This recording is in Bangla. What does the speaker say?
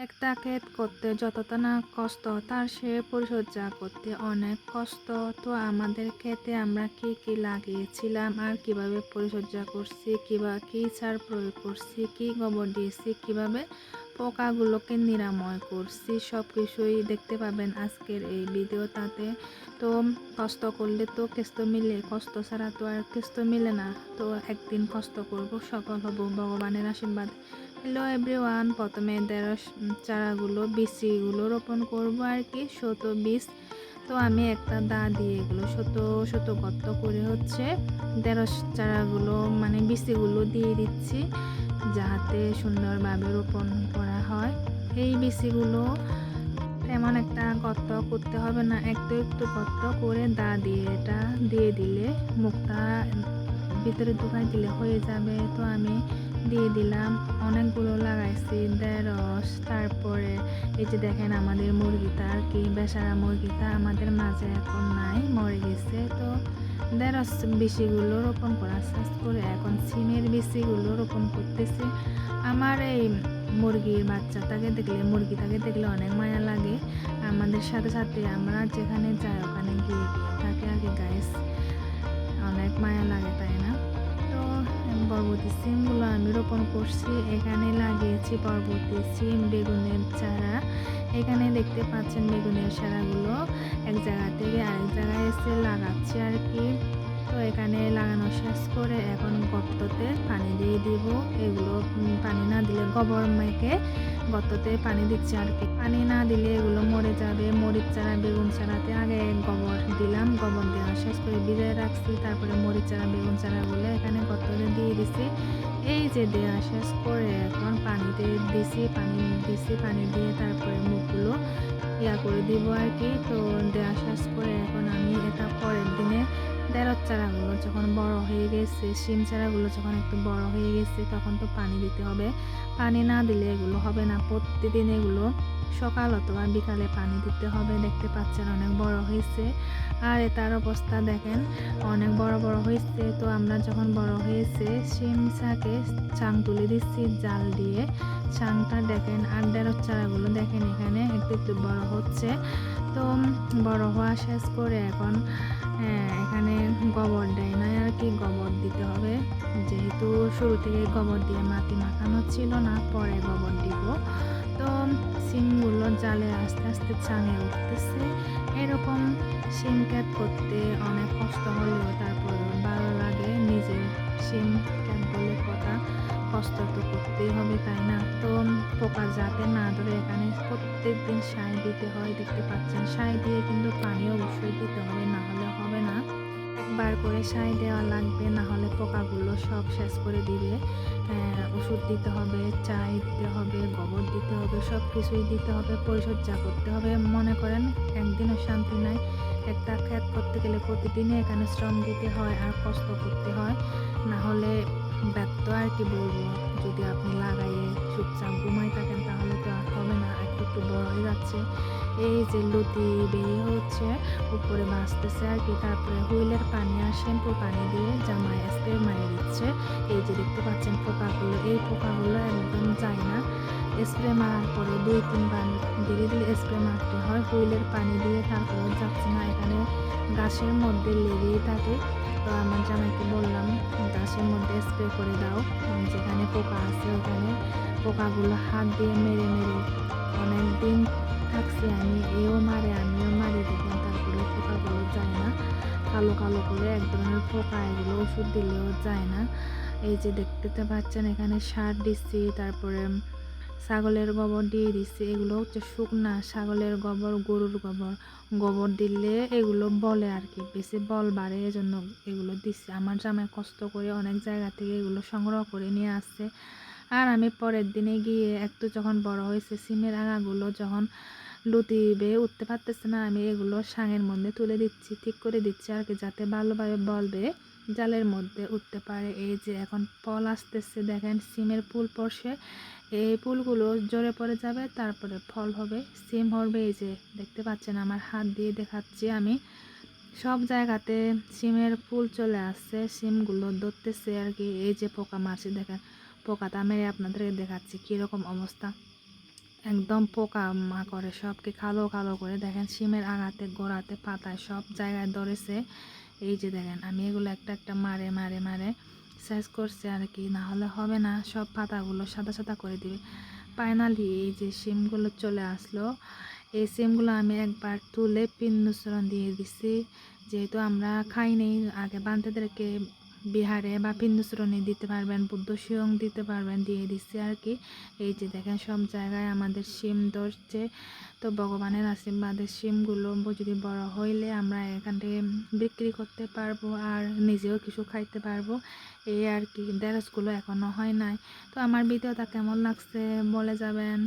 একটা ক্ষেত করতে যতটা না কষ্ট তার সে পরিচর্যা করতে অনেক কষ্ট। তো আমাদের ক্ষেতে আমরা কি কি লাগিয়েছিলাম আর কিভাবে পরিচর্যা করছি, কিভাবে কি সার প্রয়োগ করছি, কি গোবর দিয়েছি, কিভাবে পোকাগুলোকে নিরাময় করছি, সব কিছুই দেখতে পাবেন আজকের এই ভিডিওটাতে। তো কষ্ট করলে তো কেষ্ট মিলে, কষ্ট ছাড়া তো আর কেষ্ট মিলে না। তো একদিন কষ্ট করব, সফল হব ভগবানের আশীর্বাদ। হ্যালো এভরিওয়ান, প্রথমে ঢেঁড়স চারাগুলো বিচিগুলো রোপণ করব আর কি, ছোট বীজ। তো আমি একটা দা দিয়ে এগুলো ছোট ছোট গর্ত করে ঢেঁড়স চারাগুলো মানে বিচিগুলো দিয়ে দিচ্ছি, যাতে সুন্দরভাবে রোপণ করা হয়। এই বিচিগুলো তেমন একটা গর্ত করতে হবে না, একটু একটু গর্ত করে দা দিয়ে এটা দিয়ে দিলে মুখটা ভিতরে ঢুকাই দিলে হয়ে যাবে। তো আমি দিয়ে দিলাম, অনেকগুলো লাগাইছি ঢেঁড়স। তারপরে এই যে দেখেন আমাদের মুরগিটা আর কি, বেচারা মুরগিটা আমাদের মাঝে এখন নাই, মরে গেছে। তো ঢেঁড়স বিচিগুলো রোপণ করা শেষ করে এখন সিমের বিচিগুলো রোপণ করতেছি। আমার এই মুরগিটাকে দেখলে অনেক মায়া লাগে। আমাদের সাথে সাথে আমরা যেখানে যাই ওখানে গিয়ে গিয়ে থাকে আর কি গাইস, অনেক মায়া লাগে তাই না? তো বরবটি সিমগুলো আমি রোপণ করছি, এখানে লাগিয়েছি বরবটি সিম, বেগুনের চারা। এখানে দেখতে পাচ্ছেন বেগুনের চারাগুলো এক জায়গা থেকে আরেক জায়গায় এসে লাগাচ্ছি আর কি। তো এখানে লাগানো শেষ করে এখন গর্ততে পানি দিয়ে দিব। এগুলো পানি না দিলে গোবর মেখে গর্ততে পানি দিচ্ছি আর কি, পানি না দিলে এগুলো মরে যাবে। মরিচ চারা, বেগুন চারাতে আগে গোবর দিলাম, গোবর দেওয়া শেষ করে ভিজিয়ে রাখছি, তারপরে মরিচ চারা, বেগুন চারাগুলো এখানে গর্ততে দিয়ে দিছি। এই যে দেওয়া শেষ করে এখন পানিতে দিছি, পানি দিয়ে তারপরে মুখগুলো করে দিব আর কি। তো দেওয়া শেষ করে এখন আমি এটা পরের দিনে ঢেঁড়স চারাগুলো যখন বড় হয়ে গেছে, শিম চারাগুলো যখন একটু বড় হয়ে গেছে, তখন তো পানি দিতে হবে। পানি না দিলে এগুলো হবে না, প্রতিদিন এগুলো সকাল অথবা বিকালে পানি দিতে হবে। দেখতে পাচ্ছেন অনেক বড় হয়েছে, আর এটার অবস্থা দেখেন অনেক বড় বড় হয়েছে। তো আমরা যখন বড় হয়েছে শিম শাকে চাং তুলে দিচ্ছি জাল দিয়ে, চাংটা দেখেন। আর ঢেঁড়স চারাগুলো দেখেন এখানে একটু একটু বড় হচ্ছে। তো বড় হওয়া শেষ করে এখন এখানে গোবর দেয় না আর কি, গোবর দিতে হবে। যেহেতু শুরু থেকে গোবর দিয়ে মাটি মাখানো ছিল না, পরে গোবর দিব। তো সিমগুলো জালে আস্তে আস্তে চাঙে উঠতেছে। এরকম সিম ক্ষেত করতে অনেক কষ্ট হলেও তারপর ভালো লাগে। নিজের সিম ক্ষেত বলে কথা, কষ্ট তো করতেই হবে তাই না? তো পোকা যাতে না ধরে এখানে প্রত্যেক দিন সার দিতে হয়, দেখতে পাচ্ছেন। সার দিয়ে কিন্তু পানি অবশ্যই দিতে হবে, না হলে হবে না। একবার করে সার দেওয়া লাগবে, না হলে পোকাগুলো সব শেষ করে দিবে। ওষুধ দিতে হবে, চাই দিতে হবে, গোবর দিতে হবে, সব কিছুই দিতে হবে, পরিচর্যা করতে হবে। মনে করেন একদিনও শান্তি নাই। একটা ক্ষেত করতে গেলে প্রতিদিনই এখানে শ্রম দিতে হয় আর কষ্ট করতে হয়, না হলে ব্যর্থ আর কি বলবো। যদি আপনি লাগাইয়ে চুপচাপ ঘুমাই থাকেন তাহলে তো আর হবে না। একটু একটু বড় হয়ে যাচ্ছে, এই যে লতি বেরিয়ে হচ্ছে, উপরে ভাসতেছে আর কি। তারপরে হুইলের পানি আর শ্যাম্পুর পানি দিয়ে জামায় স্প্রে মারিয়ে দিচ্ছে। এই যে দেখতে পাচ্ছেন পোকাগুলো, এই পোকাগুলো একদম যায় না। স্প্রে মারার পরে 2-3 বার ধীরে ধীরে স্প্রে মারতে হয় হুইলের পানি দিয়ে, তারপরে যাচ্ছে না। এখানে গাছের মধ্যে লেগেই থাকে। তো আমার জামাইকে বললাম গাছের মধ্যে স্প্রে করে দাও, যেখানে পোকা আছে ওখানে পোকাগুলো হাত দিয়ে মেরে মেরে অনেক দিন থাকছি আমি, এও মারে আমিও মারি, দেখেন তারপরে পোকাগুলো যায় না। কালো কালো করে এক ধরনের পোকা, এগুলো ওষুধ দিলেও যায় না। এই যে দেখতে পাচ্ছেন এখানে সার দিচ্ছি, তারপরে ছাগলের গোবর দিয়ে দিচ্ছি। এগুলো হচ্ছে শুকনা ছাগলের গোবর, গরুর গোবর। গোবর দিলে এগুলো বলে আর কি, বেশি বল বাড়ে, এজন্য এগুলো দিচ্ছি। আমার জামাই কষ্ট করে অনেক জায়গা থেকে এগুলো সংগ্রহ করে নিয়ে আসছে। আর আমি পরের দিনে গিয়ে একটু যখন বড় হয়েছে, সিমের আগাগুলো যখন লতি বেয়ে উঠতে পারতেছে না, আমি এগুলো সাঙের মধ্যে তুলে দিচ্ছি, ঠিক করে দিচ্ছি আর কি, যাতে ভালোভাবে বলবে জালের মধ্যে উঠতে পারে। এই যে এখন ফল আসতেছে, দেখেন সিমের ফুল পড়ছে, এই ফুলগুলো জোরে পড়ে যাবে, তারপরে ফল হবে, সিম হবে। এই যে দেখতে পাচ্ছেন আমার হাত দিয়ে দেখাচ্ছি আমি, সব জায়গাতে সিমের ফুল চলে আসছে, সিমগুলো ধরতেছে আর কি। এই যে পোকা মারছে দেখেন, পোকাটা মেরে আপনাদেরকে দেখাচ্ছি কীরকম অবস্থা। একদম পোকা মাকড়ে সবকে কালো কালো করে দেখেন শিমের আগাতে গোড়াতে পাতায় সব জায়গায় ধরেছে। এই যে দেখেন আমি এগুলো একটা একটা মারে মারে মারে শেষ করছি আর কি, না হলে হবে না, সব পাতাগুলো সাদা সাদা করে দিবে। ফাইনালি এই যে শিমগুলো চলে আসলো। এই শিমগুলো আমি একবার তুলে পিন্নুসরণ দিয়ে দিছি, যেহেতু আমরা খাই নেই। আগে বান্তেদেরকে বিহারে বা পিন্নুসরণে দিতে পারবেন, বুদ্ধ শিয়ং দিতে পারবেন, দিয়ে দিচ্ছি আর কি। এই যে দেখেন সব জায়গায় আমাদের শিম ধরছে। তো ভগবানের আশীর্বাদে শিমগুলো যদি বড় হইলে আমরা এখান থেকে বিক্রি করতে পারবো আর নিজেও কিছু খাইতে পারবো। এই আর কি, ঢেঁড়সগুলো এখনো হয় নাই। তো আমার ভিডিওটা কেমন লাগছে বলে যাবেন।